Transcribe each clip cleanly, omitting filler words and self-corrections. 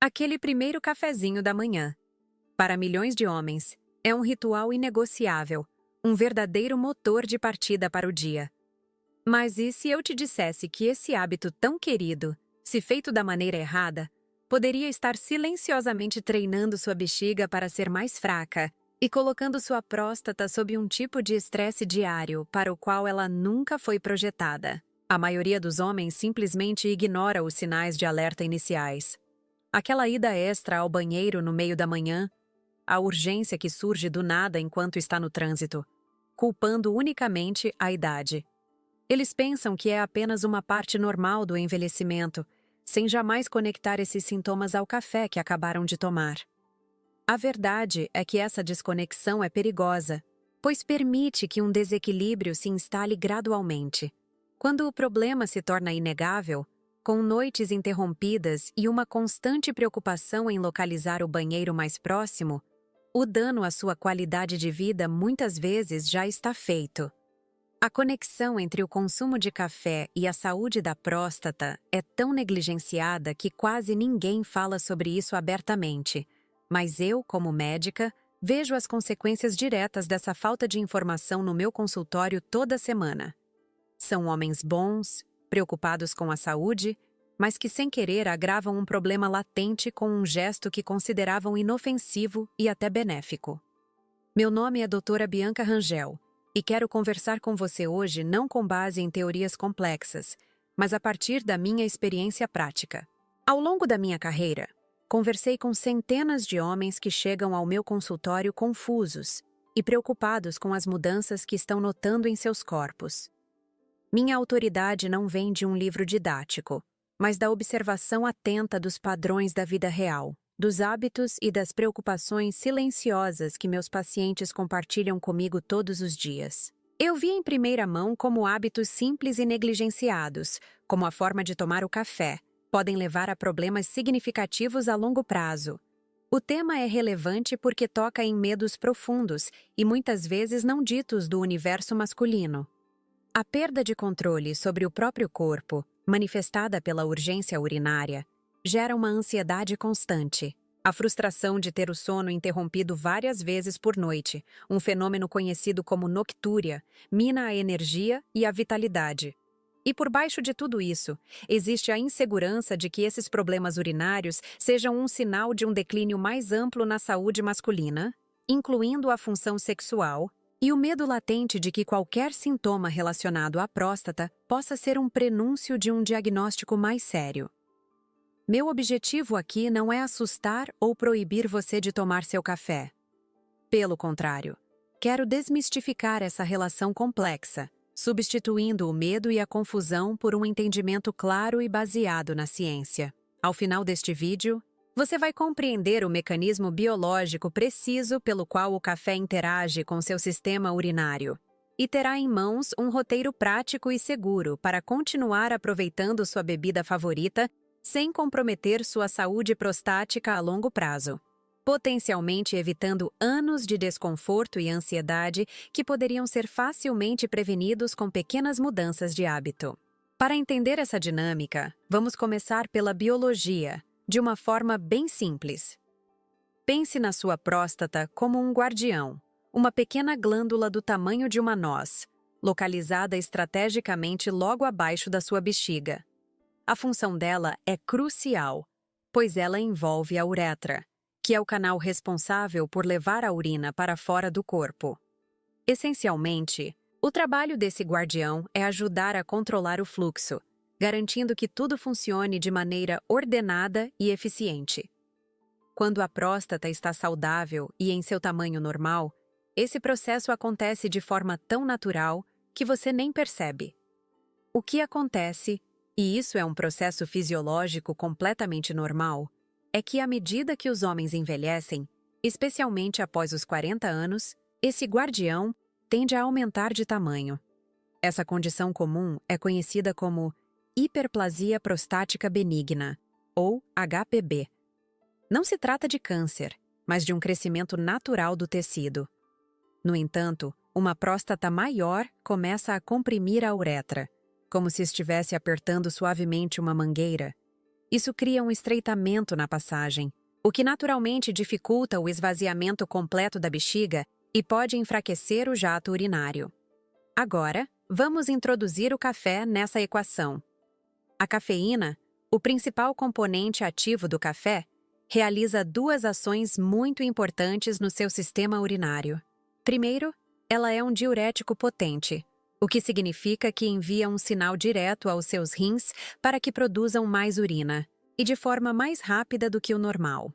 Aquele primeiro cafezinho da manhã. Para milhões de homens, é um ritual inegociável, um verdadeiro motor de partida para o dia. Mas e se eu te dissesse que esse hábito tão querido, se feito da maneira errada, poderia estar silenciosamente treinando sua bexiga para ser mais fraca e colocando sua próstata sob um tipo de estresse diário para o qual ela nunca foi projetada? A maioria dos homens simplesmente ignora os sinais de alerta iniciais. Aquela ida extra ao banheiro no meio da manhã, a urgência que surge do nada enquanto está no trânsito, culpando unicamente a idade. Eles pensam que é apenas uma parte normal do envelhecimento, sem jamais conectar esses sintomas ao café que acabaram de tomar. A verdade é que essa desconexão é perigosa, pois permite que um desequilíbrio se instale gradualmente. Quando o problema se torna inegável, com noites interrompidas e uma constante preocupação em localizar o banheiro mais próximo, o dano à sua qualidade de vida muitas vezes já está feito. A conexão entre o consumo de café e a saúde da próstata é tão negligenciada que quase ninguém fala sobre isso abertamente, mas eu, como médica, vejo as consequências diretas dessa falta de informação no meu consultório toda semana. São homens bons, preocupados com a saúde, mas que sem querer agravam um problema latente com um gesto que consideravam inofensivo e até benéfico. Meu nome é doutora Bianca Rangel e quero conversar com você hoje não com base em teorias complexas, mas a partir da minha experiência prática. Ao longo da minha carreira, conversei com centenas de homens que chegam ao meu consultório confusos e preocupados com as mudanças que estão notando em seus corpos. Minha autoridade não vem de um livro didático, mas da observação atenta dos padrões da vida real, dos hábitos e das preocupações silenciosas que meus pacientes compartilham comigo todos os dias. Eu vi em primeira mão como hábitos simples e negligenciados, como a forma de tomar o café, podem levar a problemas significativos a longo prazo. O tema é relevante porque toca em medos profundos e muitas vezes não ditos do universo masculino. A perda de controle sobre o próprio corpo, manifestada pela urgência urinária, gera uma ansiedade constante. A frustração de ter o sono interrompido várias vezes por noite, um fenômeno conhecido como noctúria, mina a energia e a vitalidade. E por baixo de tudo isso, existe a insegurança de que esses problemas urinários sejam um sinal de um declínio mais amplo na saúde masculina, incluindo a função sexual, e o medo latente de que qualquer sintoma relacionado à próstata possa ser um prenúncio de um diagnóstico mais sério. Meu objetivo aqui não é assustar ou proibir você de tomar seu café. Pelo contrário, quero desmistificar essa relação complexa, substituindo o medo e a confusão por um entendimento claro e baseado na ciência. Ao final deste vídeo, você vai compreender o mecanismo biológico preciso pelo qual o café interage com seu sistema urinário e terá em mãos um roteiro prático e seguro para continuar aproveitando sua bebida favorita sem comprometer sua saúde prostática a longo prazo, potencialmente evitando anos de desconforto e ansiedade que poderiam ser facilmente prevenidos com pequenas mudanças de hábito. Para entender essa dinâmica, vamos começar pela biologia, de uma forma bem simples. Pense na sua próstata como um guardião, uma pequena glândula do tamanho de uma noz, localizada estrategicamente logo abaixo da sua bexiga. A função dela é crucial, pois ela envolve a uretra, que é o canal responsável por levar a urina para fora do corpo. Essencialmente, o trabalho desse guardião é ajudar a controlar o fluxo, garantindo que tudo funcione de maneira ordenada e eficiente. Quando a próstata está saudável e em seu tamanho normal, esse processo acontece de forma tão natural que você nem percebe. O que acontece, e isso é um processo fisiológico completamente normal, é que à medida que os homens envelhecem, especialmente após os 40 anos, esse guardião tende a aumentar de tamanho. Essa condição comum é conhecida como hiperplasia prostática benigna, ou HPB. Não se trata de câncer, mas de um crescimento natural do tecido. No entanto, uma próstata maior começa a comprimir a uretra, como se estivesse apertando suavemente uma mangueira, Isso cria um estreitamento na passagem, o que naturalmente dificulta o esvaziamento completo da bexiga e pode enfraquecer o jato urinário. Agora, vamos introduzir o café nessa equação. A cafeína, o principal componente ativo do café, realiza duas ações muito importantes no seu sistema urinário. Primeiro, ela é um diurético potente, o que significa que envia um sinal direto aos seus rins para que produzam mais urina, e de forma mais rápida do que o normal.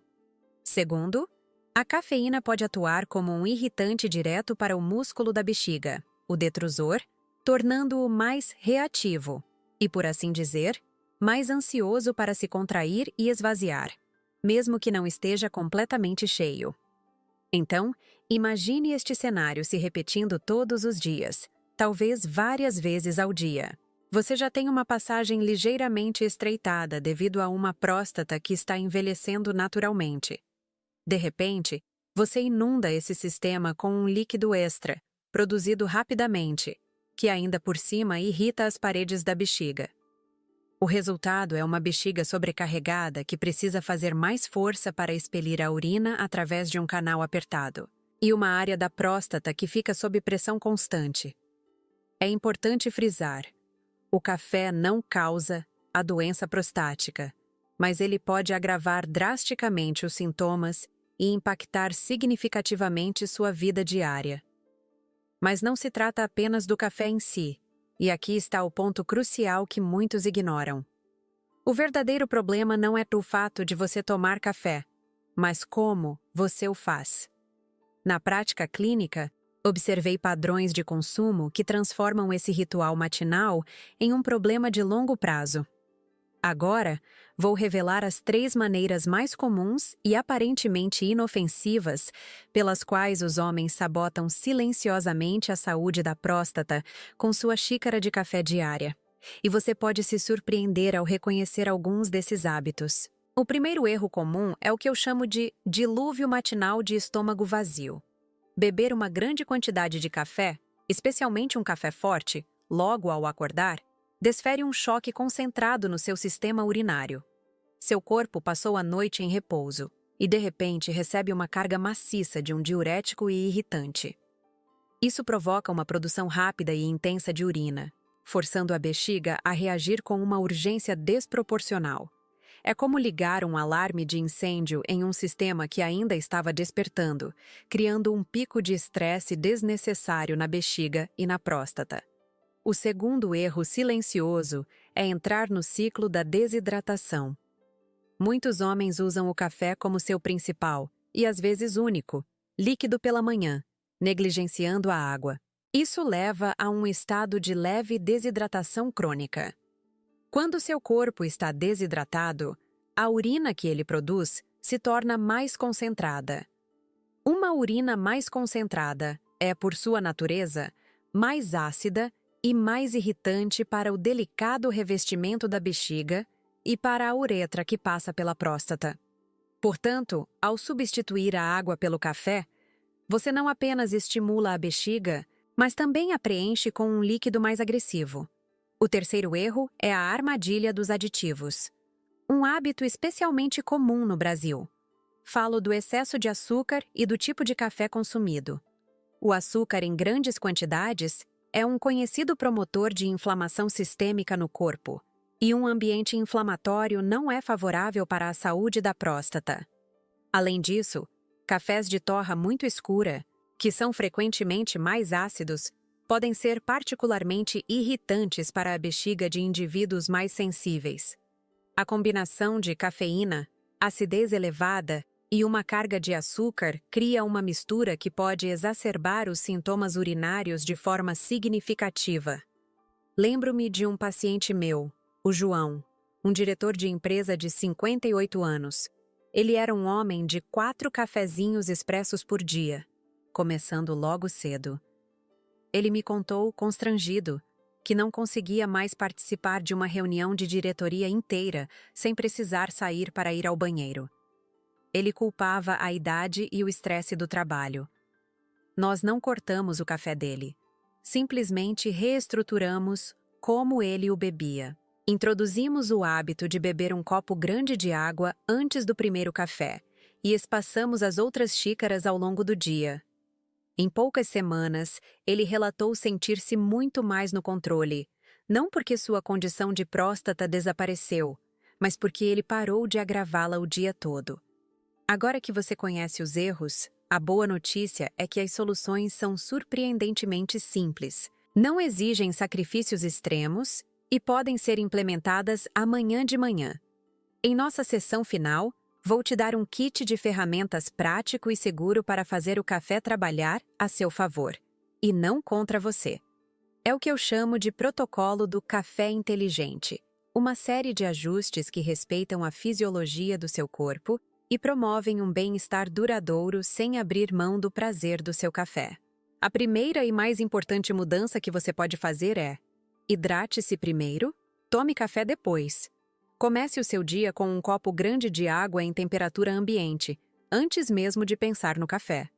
Segundo, a cafeína pode atuar como um irritante direto para o músculo da bexiga, o detrusor, tornando-o mais reativo e, por assim dizer, mais ansioso para se contrair e esvaziar, mesmo que não esteja completamente cheio. Então, imagine este cenário se repetindo todos os dias, talvez várias vezes ao dia. Você já tem uma passagem ligeiramente estreitada devido a uma próstata que está envelhecendo naturalmente. De repente, você inunda esse sistema com um líquido extra, produzido rapidamente, que ainda por cima irrita as paredes da bexiga. O resultado é uma bexiga sobrecarregada que precisa fazer mais força para expelir a urina através de um canal apertado, e uma área da próstata que fica sob pressão constante. É importante frisar: o café não causa a doença prostática, mas ele pode agravar drasticamente os sintomas e impactar significativamente sua vida diária. Mas não se trata apenas do café em si, e aqui está o ponto crucial que muitos ignoram. O verdadeiro problema não é o fato de você tomar café, mas como você o faz. Na prática clínica, observei padrões de consumo que transformam esse ritual matinal em um problema de longo prazo. Agora, vou revelar as 3 maneiras mais comuns e aparentemente inofensivas pelas quais os homens sabotam silenciosamente a saúde da próstata com sua xícara de café diária. E você pode se surpreender ao reconhecer alguns desses hábitos. O primeiro erro comum é o que eu chamo de dilúvio matinal de estômago vazio. Beber uma grande quantidade de café, especialmente um café forte, logo ao acordar, desfere um choque concentrado no seu sistema urinário. Seu corpo passou a noite em repouso e, de repente, recebe uma carga maciça de um diurético e irritante. Isso provoca uma produção rápida e intensa de urina, forçando a bexiga a reagir com uma urgência desproporcional. É como ligar um alarme de incêndio em um sistema que ainda estava despertando, criando um pico de estresse desnecessário na bexiga e na próstata. O segundo erro silencioso é entrar no ciclo da desidratação. Muitos homens usam o café como seu principal, e às vezes único, líquido pela manhã, negligenciando a água. Isso leva a um estado de leve desidratação crônica. Quando seu corpo está desidratado, a urina que ele produz se torna mais concentrada. Uma urina mais concentrada é, por sua natureza, mais ácida e mais irritante para o delicado revestimento da bexiga e para a uretra que passa pela próstata. Portanto, ao substituir a água pelo café, você não apenas estimula a bexiga, mas também a preenche com um líquido mais agressivo. O terceiro erro é a armadilha dos aditivos. Um hábito especialmente comum no Brasil. Falo do excesso de açúcar e do tipo de café consumido. O açúcar em grandes quantidades é um conhecido promotor de inflamação sistêmica no corpo, e um ambiente inflamatório não é favorável para a saúde da próstata. Além disso, cafés de torra muito escura, que são frequentemente mais ácidos, podem ser particularmente irritantes para a bexiga de indivíduos mais sensíveis. A combinação de cafeína, acidez elevada e uma carga de açúcar cria uma mistura que pode exacerbar os sintomas urinários de forma significativa. Lembro-me de um paciente meu, o João, um diretor de empresa de 58 anos. Ele era um homem de 4 cafezinhos expressos por dia, começando logo cedo. Ele me contou, constrangido, que não conseguia mais participar de uma reunião de diretoria inteira sem precisar sair para ir ao banheiro. Ele culpava a idade e o estresse do trabalho. Nós não cortamos o café dele. Simplesmente reestruturamos como ele o bebia. Introduzimos o hábito de beber um copo grande de água antes do primeiro café e espaçamos as outras xícaras ao longo do dia. Em poucas semanas, ele relatou sentir-se muito mais no controle, não porque sua condição de próstata desapareceu, mas porque ele parou de agravá-la o dia todo. Agora que você conhece os erros, a boa notícia é que as soluções são surpreendentemente simples, não exigem sacrifícios extremos e podem ser implementadas amanhã de manhã. Em nossa sessão final, vou te dar um kit de ferramentas prático e seguro para fazer o café trabalhar a seu favor, e não contra você. É o que eu chamo de protocolo do café inteligente, uma série de ajustes que respeitam a fisiologia do seu corpo e promovem um bem-estar duradouro sem abrir mão do prazer do seu café. A primeira e mais importante mudança que você pode fazer é: hidrate-se primeiro, tome café depois. Comece o seu dia com um copo grande de água em temperatura ambiente, antes mesmo de pensar no café.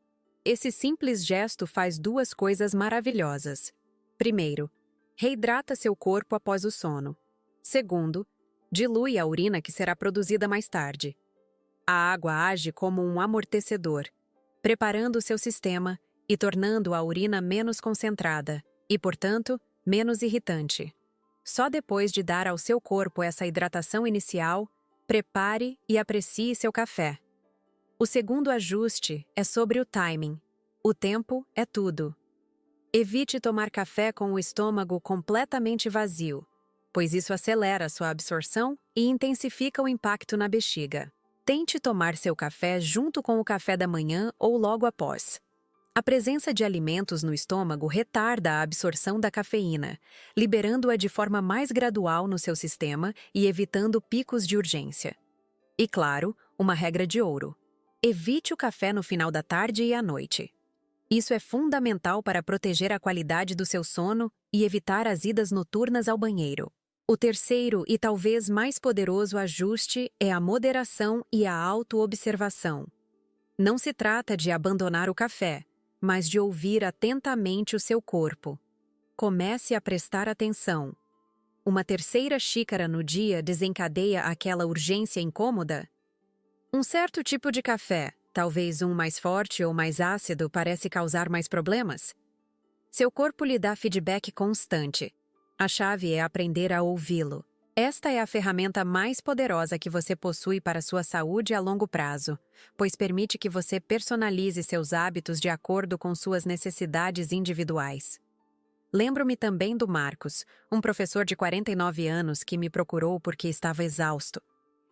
Esse simples gesto faz duas coisas maravilhosas. Primeiro, reidrata seu corpo após o sono. Segundo, dilui a urina que será produzida mais tarde. A água age como um amortecedor, preparando o seu sistema e tornando a urina menos concentrada e, portanto, menos irritante. Só depois de dar ao seu corpo essa hidratação inicial, prepare e aprecie seu café. O segundo ajuste é sobre o timing. O tempo é tudo. Evite tomar café com o estômago completamente vazio, pois isso acelera sua absorção e intensifica o impacto na bexiga. Tente tomar seu café junto com o café da manhã ou logo após. A presença de alimentos no estômago retarda a absorção da cafeína, liberando-a de forma mais gradual no seu sistema e evitando picos de urgência. E claro, uma regra de ouro: evite o café no final da tarde e à noite. Isso é fundamental para proteger a qualidade do seu sono e evitar as idas noturnas ao banheiro. O terceiro e talvez mais poderoso ajuste é a moderação e a autoobservação. Não se trata de abandonar o café, mas de ouvir atentamente o seu corpo. Comece a prestar atenção. Uma terceira xícara no dia desencadeia aquela urgência incômoda? Um certo tipo de café, talvez um mais forte ou mais ácido, parece causar mais problemas? Seu corpo lhe dá feedback constante. A chave é aprender a ouvi-lo. Esta é a ferramenta mais poderosa que você possui para sua saúde a longo prazo, pois permite que você personalize seus hábitos de acordo com suas necessidades individuais. Lembro-me também do Marcos, um professor de 49 anos que me procurou porque estava exausto.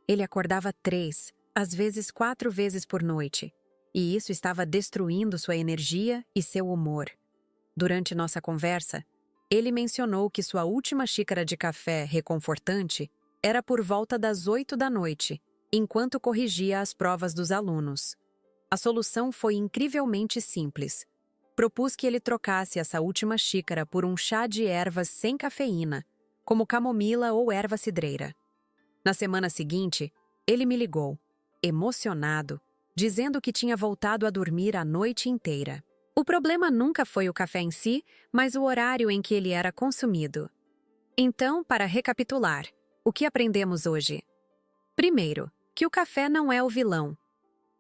Ele acordava 3, às vezes 4 vezes por noite, e isso estava destruindo sua energia e seu humor. Durante nossa conversa, ele mencionou que sua última xícara de café reconfortante era por volta das 8 da noite, enquanto corrigia as provas dos alunos. A solução foi incrivelmente simples. Propus que ele trocasse essa última xícara por um chá de ervas sem cafeína, como camomila ou erva cidreira. Na semana seguinte, ele me ligou, emocionado, dizendo que tinha voltado a dormir a noite inteira. O problema nunca foi o café em si, mas o horário em que ele era consumido. Então, para recapitular, o que aprendemos hoje? Primeiro, que o café não é o vilão.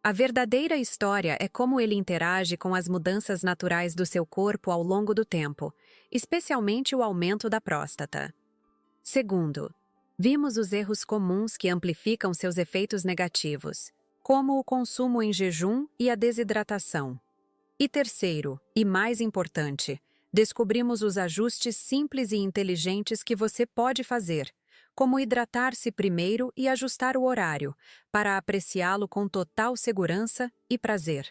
A verdadeira história é como ele interage com as mudanças naturais do seu corpo ao longo do tempo, especialmente o aumento da próstata. Segundo, vimos os erros comuns que amplificam seus efeitos negativos, como o consumo em jejum e a desidratação. E terceiro, e mais importante, descobrimos os ajustes simples e inteligentes que você pode fazer, como hidratar-se primeiro e ajustar o horário, para apreciá-lo com total segurança e prazer.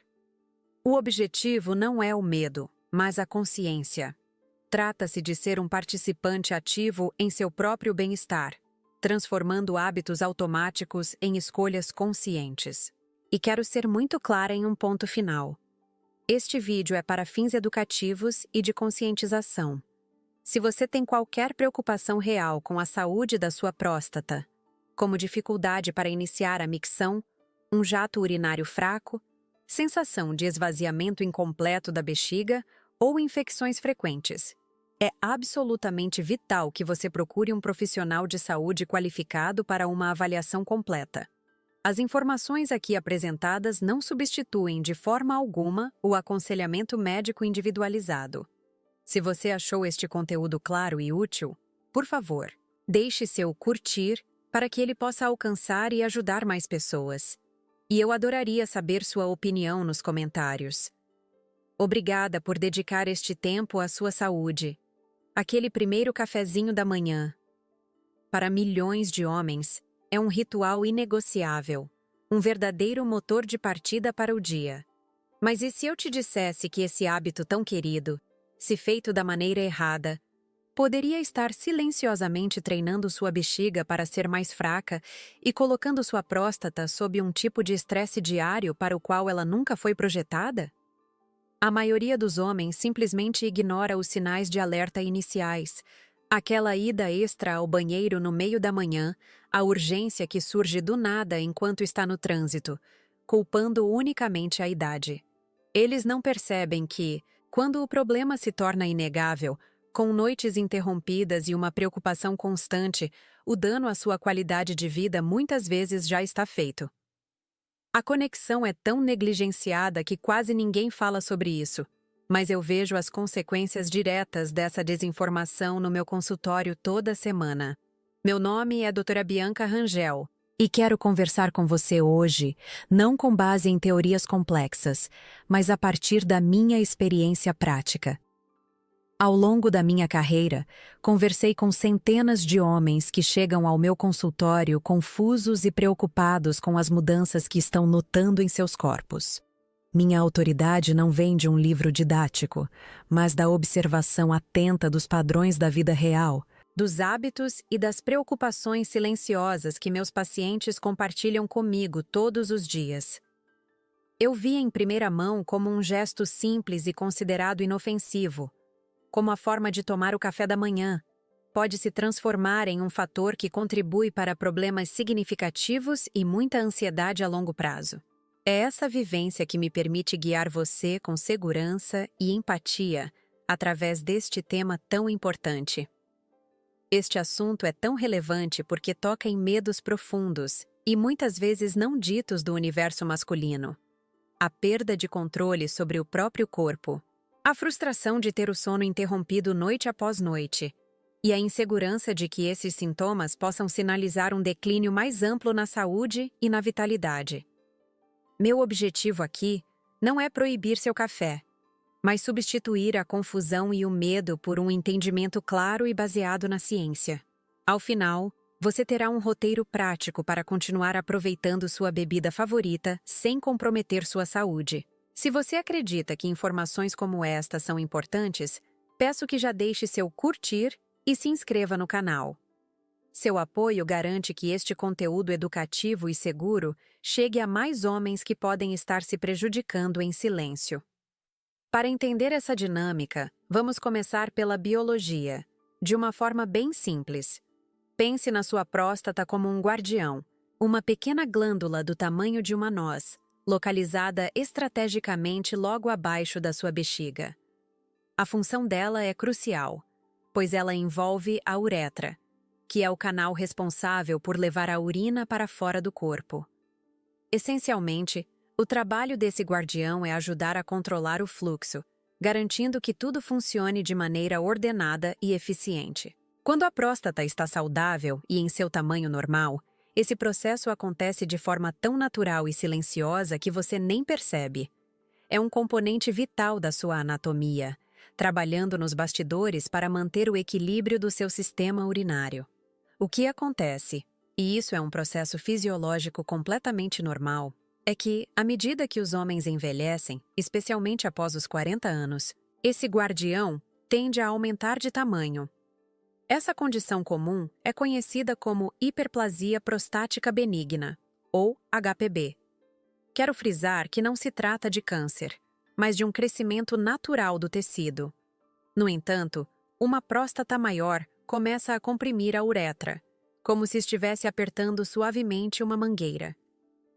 O objetivo não é o medo, mas a consciência. Trata-se de ser um participante ativo em seu próprio bem-estar, transformando hábitos automáticos em escolhas conscientes. E quero ser muito clara em um ponto final. Este vídeo é para fins educativos e de conscientização. Se você tem qualquer preocupação real com a saúde da sua próstata, como dificuldade para iniciar a micção, um jato urinário fraco, sensação de esvaziamento incompleto da bexiga ou infecções frequentes, É absolutamente vital que você procure um profissional de saúde qualificado para uma avaliação completa. As informações aqui apresentadas não substituem de forma alguma o aconselhamento médico individualizado. Se você achou este conteúdo claro e útil, por favor, deixe seu curtir para que ele possa alcançar e ajudar mais pessoas. E eu adoraria saber sua opinião nos comentários. Obrigada por dedicar este tempo à sua saúde. Aquele primeiro cafezinho da manhã. Para milhões de homens, é um ritual inegociável, um verdadeiro motor de partida para o dia. Mas e se eu te dissesse que esse hábito tão querido, se feito da maneira errada, poderia estar silenciosamente treinando sua bexiga para ser mais fraca e colocando sua próstata sob um tipo de estresse diário para o qual ela nunca foi projetada? A maioria dos homens simplesmente ignora os sinais de alerta iniciais, aquela ida extra ao banheiro no meio da manhã, a urgência que surge do nada enquanto está no trânsito, culpando unicamente a idade. Eles não percebem que, quando o problema se torna inegável, com noites interrompidas e uma preocupação constante, o dano à sua qualidade de vida muitas vezes já está feito. A conexão é tão negligenciada que quase ninguém fala sobre isso, mas eu vejo as consequências diretas dessa desinformação no meu consultório toda semana. Meu nome é Dra. Bianca Rangel e quero conversar com você hoje, não com base em teorias complexas, mas a partir da minha experiência prática. Ao longo da minha carreira, conversei com centenas de homens que chegam ao meu consultório confusos e preocupados com as mudanças que estão notando em seus corpos. Minha autoridade não vem de um livro didático, mas da observação atenta dos padrões da vida real, dos hábitos e das preocupações silenciosas que meus pacientes compartilham comigo todos os dias. Eu vi em primeira mão como um gesto simples e considerado inofensivo, como a forma de tomar o café da manhã, pode se transformar em um fator que contribui para problemas significativos e muita ansiedade a longo prazo. É essa vivência que me permite guiar você com segurança e empatia através deste tema tão importante. Este assunto é tão relevante porque toca em medos profundos e muitas vezes não ditos do universo masculino. A perda de controle sobre o próprio corpo, a frustração de ter o sono interrompido noite após noite, e a insegurança de que esses sintomas possam sinalizar um declínio mais amplo na saúde e na vitalidade. Meu objetivo aqui não é proibir seu café, mas substituir a confusão e o medo por um entendimento claro e baseado na ciência. Ao final, você terá um roteiro prático para continuar aproveitando sua bebida favorita sem comprometer sua saúde. Se você acredita que informações como esta são importantes, peço que já deixe seu curtir e se inscreva no canal. Seu apoio garante que este conteúdo educativo e seguro chegue a mais homens que podem estar se prejudicando em silêncio. Para entender essa dinâmica, vamos começar pela biologia, de uma forma bem simples. Pense na sua próstata como um guardião, uma pequena glândula do tamanho de uma noz, localizada estrategicamente logo abaixo da sua bexiga. A função dela é crucial, pois ela envolve a uretra, que é o canal responsável por levar a urina para fora do corpo. Essencialmente, o trabalho desse guardião é ajudar a controlar o fluxo, garantindo que tudo funcione de maneira ordenada e eficiente. Quando a próstata está saudável e em seu tamanho normal, esse processo acontece de forma tão natural e silenciosa que você nem percebe. É um componente vital da sua anatomia, trabalhando nos bastidores para manter o equilíbrio do seu sistema urinário. O que acontece, e isso é um processo fisiológico completamente normal, é que, à medida que os homens envelhecem, especialmente após os 40 anos, esse guardião tende a aumentar de tamanho. Essa condição comum é conhecida como hiperplasia prostática benigna, ou HPB. Quero frisar que não se trata de câncer, mas de um crescimento natural do tecido. No entanto, uma próstata maior começa a comprimir a uretra, como se estivesse apertando suavemente uma mangueira.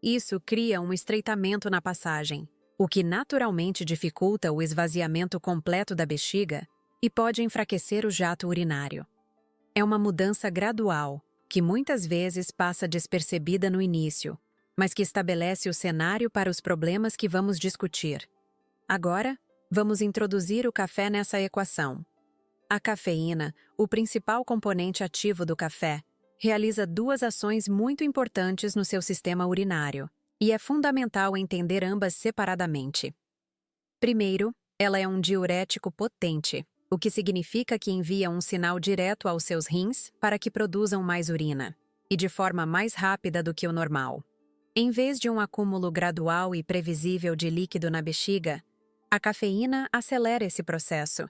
Isso cria um estreitamento na passagem, o que naturalmente dificulta o esvaziamento completo da bexiga e pode enfraquecer o jato urinário. É uma mudança gradual, que muitas vezes passa despercebida no início, mas que estabelece o cenário para os problemas que vamos discutir. Agora, vamos introduzir o café nessa equação. A cafeína, o principal componente ativo do café, realiza duas ações muito importantes no seu sistema urinário, e é fundamental entender ambas separadamente. Primeiro, ela é um diurético potente, o que significa que envia um sinal direto aos seus rins para que produzam mais urina, e de forma mais rápida do que o normal. Em vez de um acúmulo gradual e previsível de líquido na bexiga, a cafeína acelera esse processo,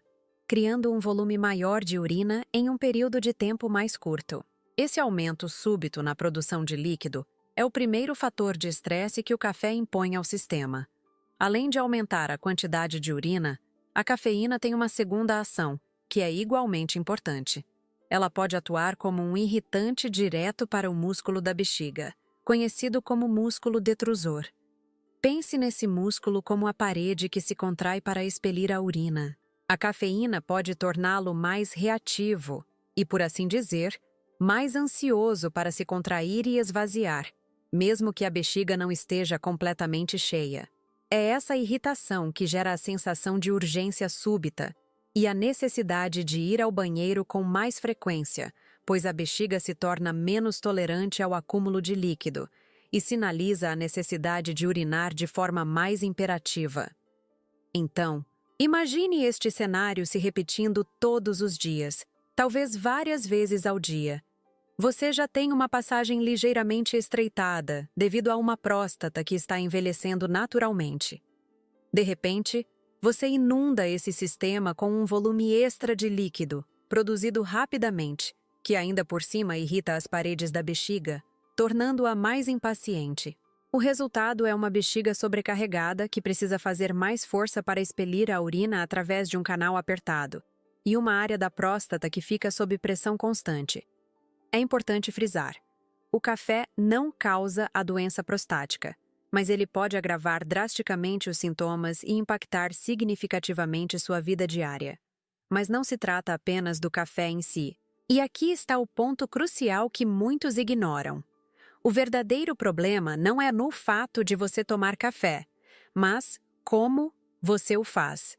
criando um volume maior de urina em um período de tempo mais curto. Esse aumento súbito na produção de líquido é o primeiro fator de estresse que o café impõe ao sistema. Além de aumentar a quantidade de urina, a cafeína tem uma segunda ação, que é igualmente importante. Ela pode atuar como um irritante direto para o músculo da bexiga, conhecido como músculo detrusor. Pense nesse músculo como a parede que se contrai para expelir a urina. A cafeína pode torná-lo mais reativo e, por assim dizer, mais ansioso para se contrair e esvaziar, mesmo que a bexiga não esteja completamente cheia. É essa irritação que gera a sensação de urgência súbita e a necessidade de ir ao banheiro com mais frequência, pois a bexiga se torna menos tolerante ao acúmulo de líquido e sinaliza a necessidade de urinar de forma mais imperativa. Então, imagine este cenário se repetindo todos os dias, talvez várias vezes ao dia. Você já tem uma passagem ligeiramente estreitada devido a uma próstata que está envelhecendo naturalmente. De repente, você inunda esse sistema com um volume extra de líquido, produzido rapidamente, que ainda por cima irrita as paredes da bexiga, tornando-a mais impaciente. O resultado é uma bexiga sobrecarregada que precisa fazer mais força para expelir a urina através de um canal apertado, e uma área da próstata que fica sob pressão constante. É importante frisar: o café não causa a doença prostática, mas ele pode agravar drasticamente os sintomas e impactar significativamente sua vida diária. Mas não se trata apenas do café em si. E aqui está o ponto crucial que muitos ignoram. O verdadeiro problema não é no fato de você tomar café, mas como você o faz.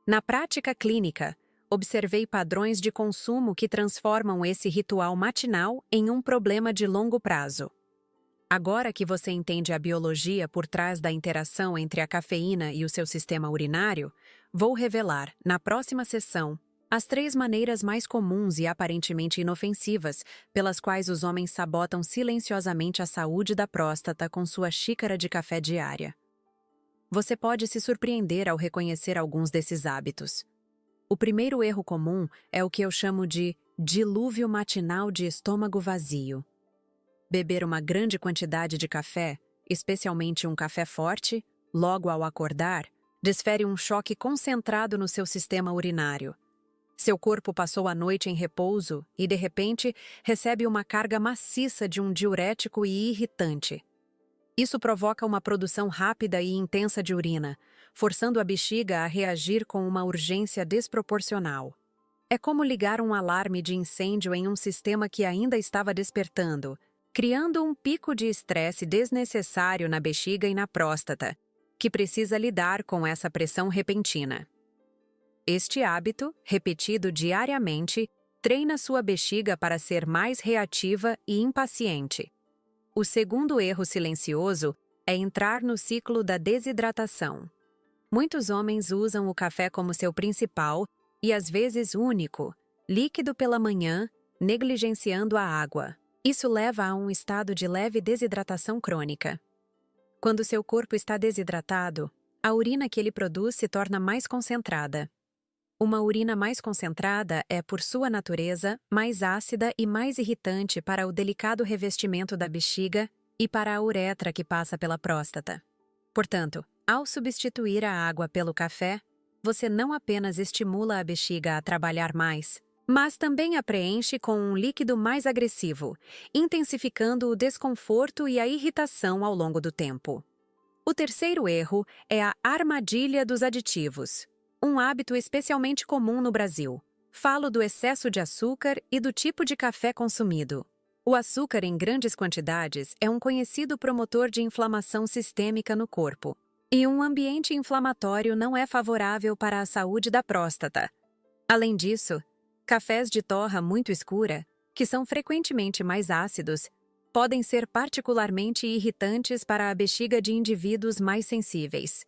Na prática clínica, observei padrões de consumo que transformam esse ritual matinal em um problema de longo prazo. Agora que você entende a biologia por trás da interação entre a cafeína e o seu sistema urinário, vou revelar, na próxima sessão, as 3 maneiras mais comuns e aparentemente inofensivas pelas quais os homens sabotam silenciosamente a saúde da próstata com sua xícara de café diária. Você pode se surpreender ao reconhecer alguns desses hábitos. O primeiro erro comum é o que eu chamo de dilúvio matinal de estômago vazio. Beber uma grande quantidade de café, especialmente um café forte, logo ao acordar, desfere um choque concentrado no seu sistema urinário. Seu corpo passou a noite em repouso e, de repente, recebe uma carga maciça de um diurético e irritante. Isso provoca uma produção rápida e intensa de urina, forçando a bexiga a reagir com uma urgência desproporcional. É como ligar um alarme de incêndio em um sistema que ainda estava despertando, criando um pico de estresse desnecessário na bexiga e na próstata, que precisa lidar com essa pressão repentina. Este hábito, repetido diariamente, treina sua bexiga para ser mais reativa e impaciente. O segundo erro silencioso é entrar no ciclo da desidratação. Muitos homens usam o café como seu principal e às vezes único líquido pela manhã, negligenciando a água. Isso leva a um estado de leve desidratação crônica. Quando seu corpo está desidratado, a urina que ele produz se torna mais concentrada. Uma urina mais concentrada é, por sua natureza, mais ácida e mais irritante para o delicado revestimento da bexiga e para a uretra que passa pela próstata. Portanto, ao substituir a água pelo café, você não apenas estimula a bexiga a trabalhar mais, mas também a preenche com um líquido mais agressivo, intensificando o desconforto e a irritação ao longo do tempo. O terceiro erro é a armadilha dos aditivos. um hábito especialmente comum no Brasil. Falo do excesso de açúcar e do tipo de café consumido. O açúcar em grandes quantidades é um conhecido promotor de inflamação sistêmica no corpo. E um ambiente inflamatório não é favorável para a saúde da próstata. Além disso, cafés de torra muito escura, que são frequentemente mais ácidos, podem ser particularmente irritantes para a bexiga de indivíduos mais sensíveis.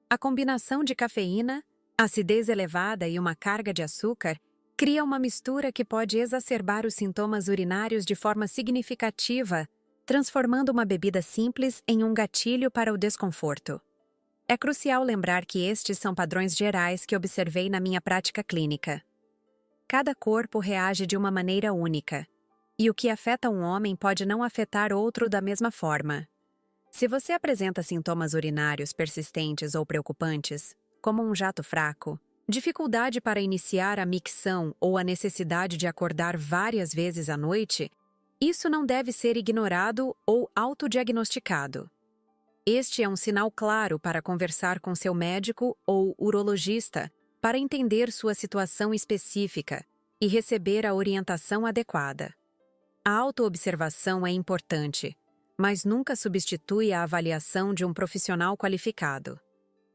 A combinação de cafeína, acidez elevada e uma carga de açúcar cria uma mistura que pode exacerbar os sintomas urinários de forma significativa, transformando uma bebida simples em um gatilho para o desconforto. É crucial lembrar que estes são padrões gerais que observei na minha prática clínica. Cada corpo reage de uma maneira única, e o que afeta um homem pode não afetar outro da mesma forma. Se você apresenta sintomas urinários persistentes ou preocupantes, como um jato fraco, dificuldade para iniciar a micção ou a necessidade de acordar várias vezes à noite, isso não deve ser ignorado ou autodiagnosticado. Este é um sinal claro para conversar com seu médico ou urologista para entender sua situação específica e receber a orientação adequada. A autoobservação é importante, mas nunca substitui a avaliação de um profissional qualificado.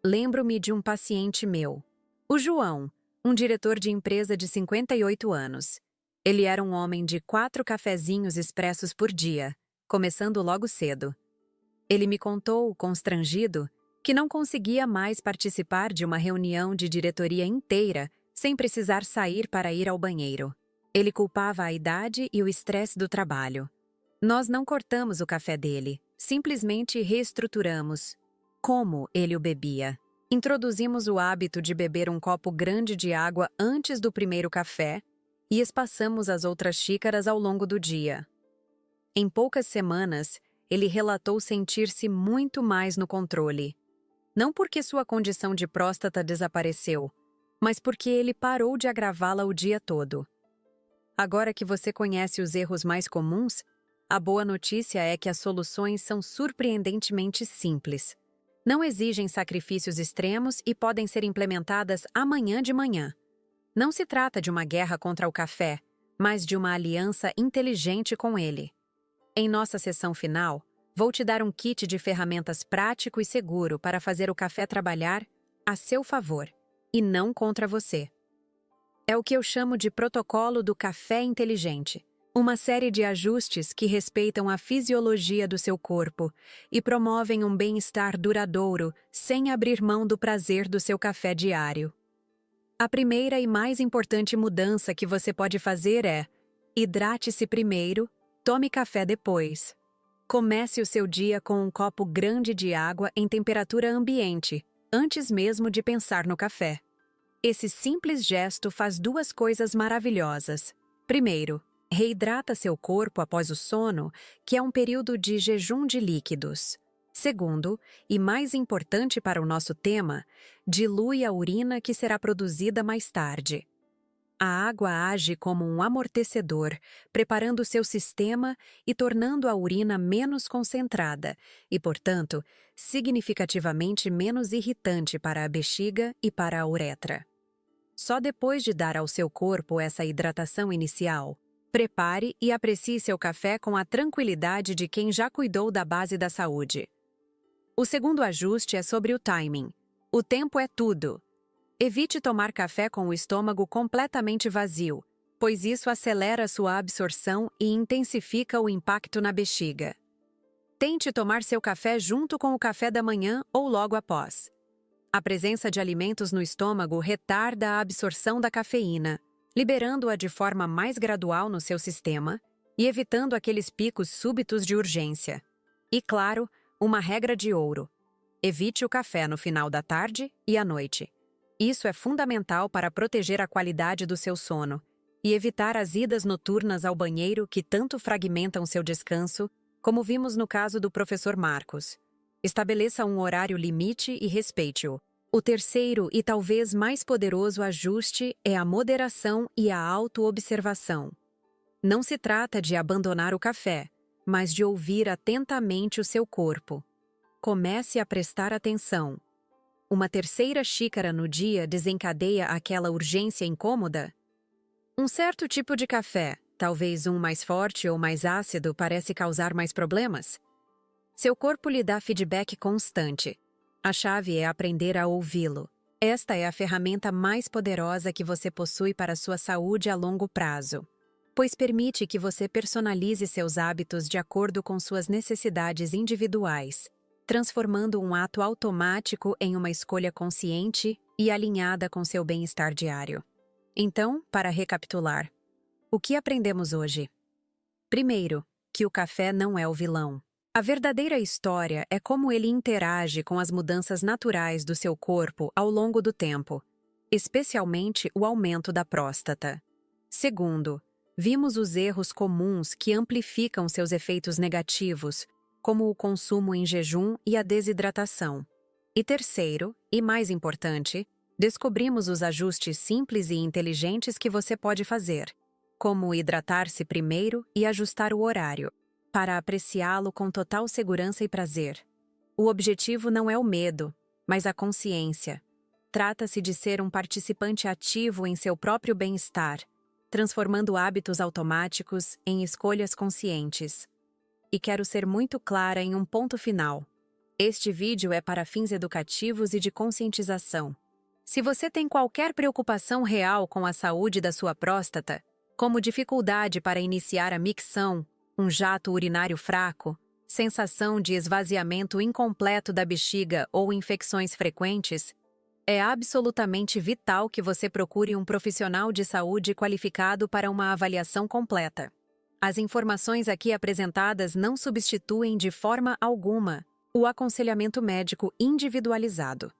Lembro-me de um paciente meu, o João, um diretor de empresa de 58 anos. Ele era um homem de 4 cafezinhos expressos por dia, começando logo cedo. Ele me contou, constrangido, que não conseguia mais participar de uma reunião de diretoria inteira sem precisar sair para ir ao banheiro. Ele culpava a idade e o estresse do trabalho. Nós não cortamos o café dele, simplesmente reestruturamos como ele o bebia. Introduzimos o hábito de beber um copo grande de água antes do primeiro café e espaçamos as outras xícaras ao longo do dia. Em poucas semanas, ele relatou sentir-se muito mais no controle. Não porque sua condição de próstata desapareceu, mas porque ele parou de agravá-la o dia todo. Agora que você conhece os erros mais comuns, a boa notícia é que as soluções são surpreendentemente simples. Não exigem sacrifícios extremos e podem ser implementadas amanhã de manhã. Não se trata de uma guerra contra o café, mas de uma aliança inteligente com ele. Em nossa sessão final, vou te dar um kit de ferramentas prático e seguro para fazer o café trabalhar a seu favor, e não contra você. É o que eu chamo de protocolo do café inteligente. Uma série de ajustes que respeitam a fisiologia do seu corpo e promovem um bem-estar duradouro sem abrir mão do prazer do seu café diário. A primeira e mais importante mudança que você pode fazer é: hidrate-se primeiro, tome café depois. Comece o seu dia com um copo grande de água em temperatura ambiente, antes mesmo de pensar no café. Esse simples gesto faz 2 coisas maravilhosas. Primeiro, reidrata seu corpo após o sono, que é um período de jejum de líquidos. Segundo, e mais importante para o nosso tema, dilui a urina que será produzida mais tarde. A água age como um amortecedor, preparando seu sistema e tornando a urina menos concentrada e, portanto, significativamente menos irritante para a bexiga e para a uretra. Só depois de dar ao seu corpo essa hidratação inicial, prepare e aprecie seu café com a tranquilidade de quem já cuidou da base da saúde. O segundo ajuste é sobre o timing. O tempo é tudo. Evite tomar café com o estômago completamente vazio, pois isso acelera sua absorção e intensifica o impacto na bexiga. Tente tomar seu café junto com o café da manhã ou logo após. A presença de alimentos no estômago retarda a absorção da cafeína, liberando-a de forma mais gradual no seu sistema e evitando aqueles picos súbitos de urgência. E, claro, uma regra de ouro: evite o café no final da tarde e à noite. Isso é fundamental para proteger a qualidade do seu sono e evitar as idas noturnas ao banheiro que tanto fragmentam seu descanso, como vimos no caso do professor Marcos. Estabeleça um horário limite e respeite-o. O terceiro e talvez mais poderoso ajuste é a moderação e a autoobservação. Não se trata de abandonar o café, mas de ouvir atentamente o seu corpo. Comece a prestar atenção. Uma terceira xícara no dia desencadeia aquela urgência incômoda? Um certo tipo de café, talvez um mais forte ou mais ácido, parece causar mais problemas? Seu corpo lhe dá feedback constante. A chave é aprender a ouvi-lo. Esta é a ferramenta mais poderosa que você possui para sua saúde a longo prazo, pois permite que você personalize seus hábitos de acordo com suas necessidades individuais, transformando um ato automático em uma escolha consciente e alinhada com seu bem-estar diário. Então, para recapitular, o que aprendemos hoje? Primeiro, que o café não é o vilão. A verdadeira história é como ele interage com as mudanças naturais do seu corpo ao longo do tempo, especialmente o aumento da próstata. Segundo, vimos os erros comuns que amplificam seus efeitos negativos, como o consumo em jejum e a desidratação. E terceiro, e mais importante, descobrimos os ajustes simples e inteligentes que você pode fazer, como hidratar-se primeiro e ajustar o horário, para apreciá-lo com total segurança e prazer. O objetivo não é o medo, mas a consciência. Trata-se de ser um participante ativo em seu próprio bem-estar, transformando hábitos automáticos em escolhas conscientes. E quero ser muito clara em um ponto final. Este vídeo é para fins educativos e de conscientização. Se você tem qualquer preocupação real com a saúde da sua próstata, como dificuldade para iniciar a micção, um jato urinário fraco, sensação de esvaziamento incompleto da bexiga ou infecções frequentes, é absolutamente vital que você procure um profissional de saúde qualificado para uma avaliação completa. As informações aqui apresentadas não substituem de forma alguma o aconselhamento médico individualizado.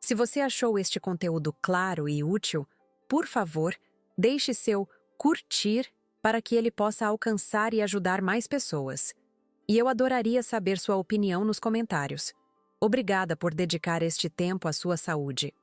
Se você achou este conteúdo claro e útil, por favor, deixe seu curtir para que ele possa alcançar e ajudar mais pessoas. E eu adoraria saber sua opinião nos comentários. Obrigada por dedicar este tempo à sua saúde.